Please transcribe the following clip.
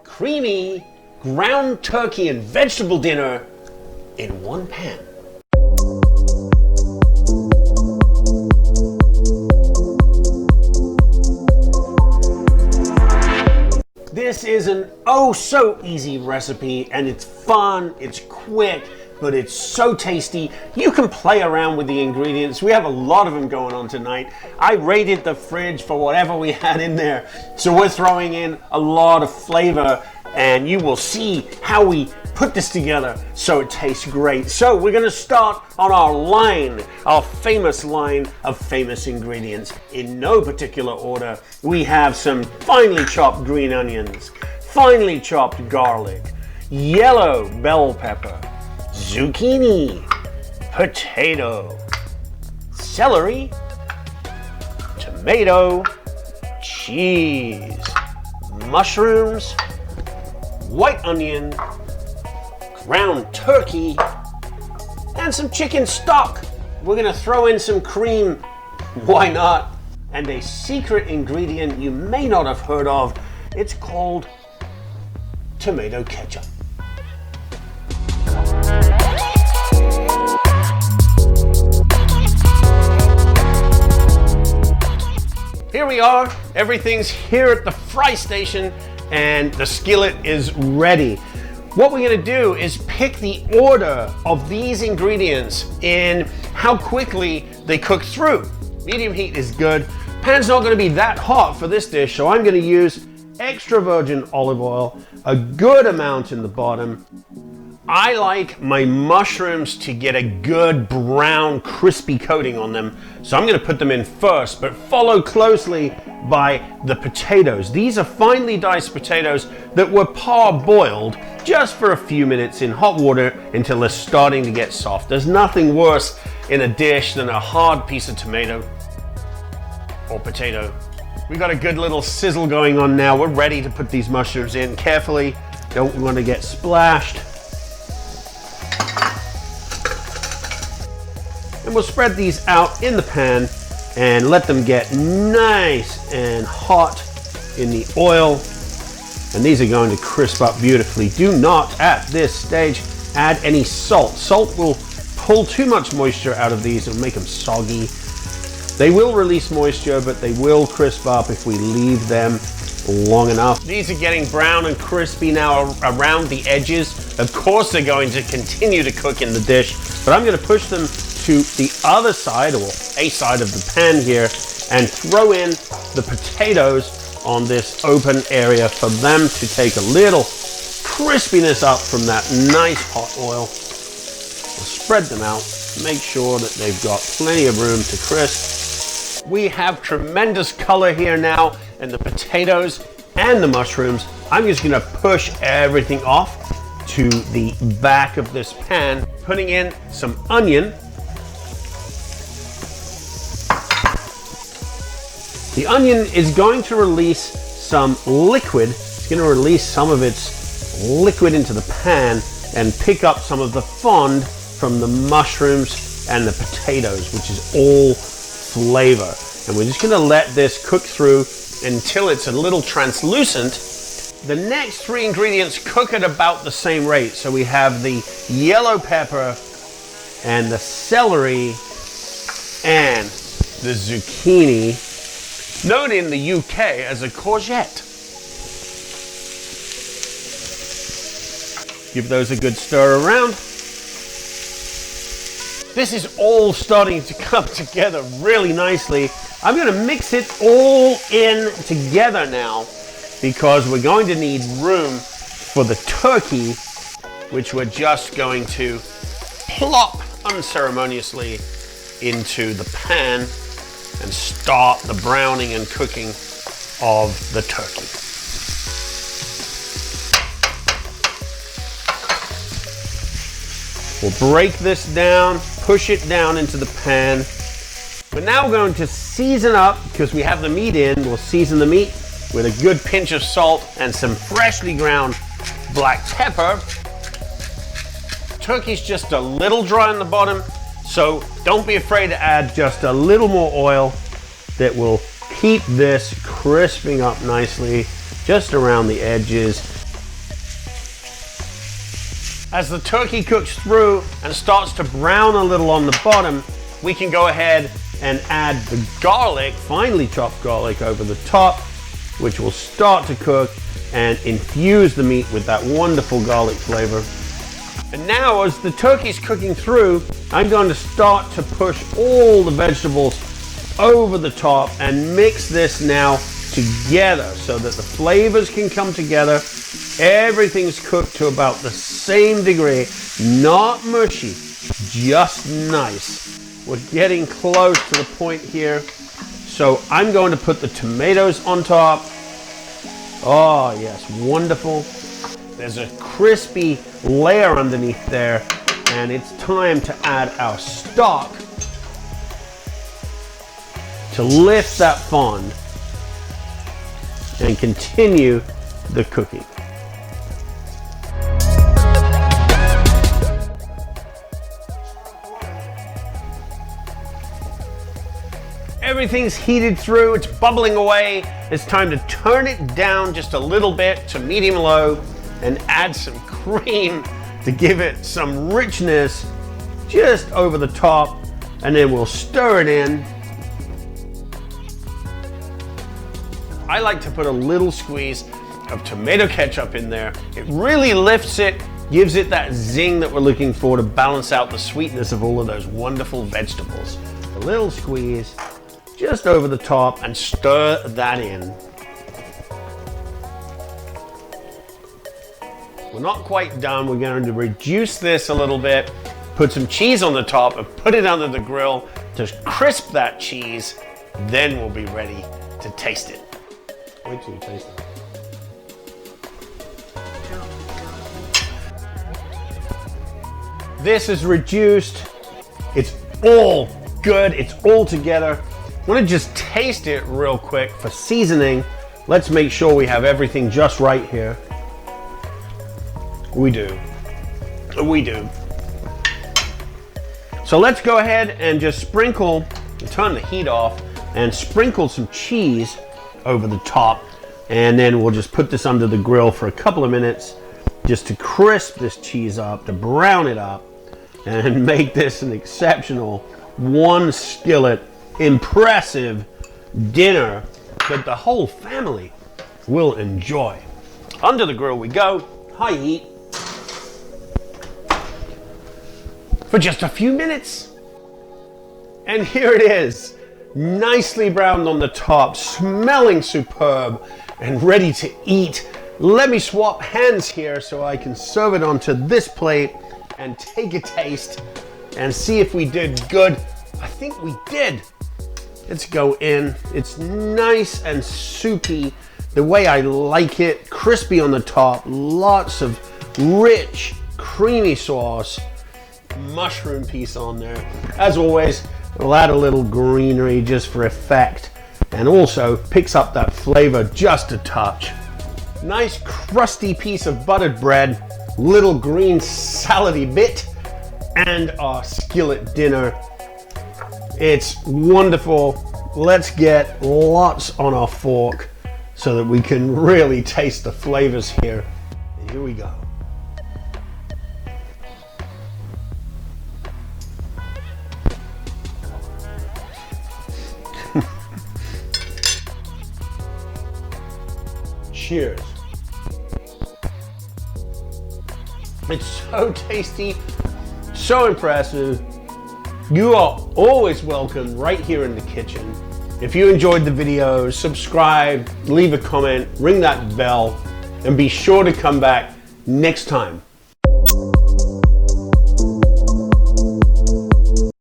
creamy ground turkey and vegetable dinner in one pan. This is an oh so easy recipe, and it's fun, it's quick, but it's so tasty. You can play around with the ingredients. We have a lot of them going on tonight. I raided the fridge for whatever we had in there. So we're throwing in a lot of flavor, and you will see how we put this together so it tastes great. So we're gonna start on our famous line of famous ingredients. In no particular order, we have some finely chopped green onions, finely chopped garlic, yellow bell pepper, zucchini, potato, celery, tomato, cheese, mushrooms, white onion, ground turkey, and some chicken stock. We're gonna throw in some cream, why not? And a secret ingredient you may not have heard of. It's called tomato ketchup. Here we are, everything's here at the fry station and the skillet is ready. What we're gonna do is pick the order of these ingredients in how quickly they cook through. Medium heat is good. Pan's not gonna be that hot for this dish, so I'm gonna use extra virgin olive oil, a good amount in the bottom. I like my mushrooms to get a good brown, crispy coating on them, so I'm gonna put them in first, but followed closely by the potatoes. These are finely diced potatoes that were parboiled just for a few minutes in hot water until they're starting to get soft. There's nothing worse in a dish than a hard piece of tomato or potato. We got a good little sizzle going on now. We're ready to put these mushrooms in carefully. Don't want to get splashed. And we'll spread these out in the pan and let them get nice and hot in the oil. And these are going to crisp up beautifully. Do not, at this stage, add any salt. Salt will pull too much moisture out of these and make them soggy. They will release moisture, but they will crisp up if we leave them long enough. These are getting brown and crispy now around the edges. Of course, they're going to continue to cook in the dish, but I'm going to push them to the other side, or a side of the pan here, and throw in the potatoes on this open area for them to take a little crispiness up from that nice hot oil. We'll spread them out, make sure that they've got plenty of room to crisp. We have tremendous color here now, and the potatoes and the mushrooms. I'm just gonna push everything off to the back of this pan, putting in some onion. The onion is going to release some liquid. It's going to release some of its liquid into the pan and pick up some of the fond from the mushrooms and the potatoes, which is all flavor. And we're just going to let this cook through until it's a little translucent. The next three ingredients cook at about the same rate. So we have the yellow pepper and the celery and the zucchini, known in the UK as a courgette. Give those a good stir around. This is all starting to come together really nicely. I'm going to mix it all in together now because we're going to need room for the turkey, which we're just going to plop unceremoniously into the pan and start the browning and cooking of the turkey. We'll break this down, push it down into the pan. We're now going to season up, because we have the meat in, we'll season the meat with a good pinch of salt and some freshly ground black pepper. Turkey's just a little dry on the bottom, so don't be afraid to add just a little more oil that will keep this crisping up nicely just around the edges. As the turkey cooks through and starts to brown a little on the bottom, we can go ahead and add the garlic, finely chopped garlic, over the top, which will start to cook and infuse the meat with that wonderful garlic flavor. And now, as the turkey's cooking through, I'm going to start to push all the vegetables over the top and mix this now together so that the flavors can come together. Everything's cooked to about the same degree, not mushy, just nice. We're getting close to the point here. So I'm going to put the tomatoes on top. Oh yes, wonderful. There's a crispy layer underneath there, and it's time to add our stock to lift that fond and continue the cooking. Everything's heated through, it's bubbling away. It's time to turn it down just a little bit to medium-low and add some cream to give it some richness just over the top, and then we'll stir it in. I like to put a little squeeze of tomato ketchup in there. It really lifts it, gives it that zing that we're looking for to balance out the sweetness of all of those wonderful vegetables. A little squeeze just over the top and stir that in. We're not quite done. We're going to reduce this a little bit, put some cheese on the top and put it under the grill to crisp that cheese. Then we'll be ready to taste it. Wait till you taste it. This is reduced. It's all good. It's all together. I want to just taste it real quick for seasoning. Let's make sure we have everything just right here. We do. We do. So let's go ahead and just sprinkle, turn the heat off, and sprinkle some cheese over the top. And then we'll just put this under the grill for a couple of minutes just to crisp this cheese up, to brown it up, and make this an exceptional one skillet impressive dinner that the whole family will enjoy. Under the grill we go, high heat, for just a few minutes. And here it is, nicely browned on the top, smelling superb and ready to eat. Let me swap hands here so I can serve it onto this plate and take a taste and see if we did good. I think we did. Let's go in. It's nice and soupy, the way I like it. Crispy on the top, lots of rich, creamy sauce, mushroom piece on there. As always, we'll add a little greenery just for effect, and also picks up that flavor just a touch. Nice crusty piece of buttered bread, little green salady bit, and our skillet dinner. It's wonderful. Let's get lots on our fork so that we can really taste the flavors here. And here we go. Cheers. It's so tasty, so impressive. You are always welcome right here in the kitchen. If you enjoyed the video, subscribe, leave a comment, ring that bell, and be sure to come back next time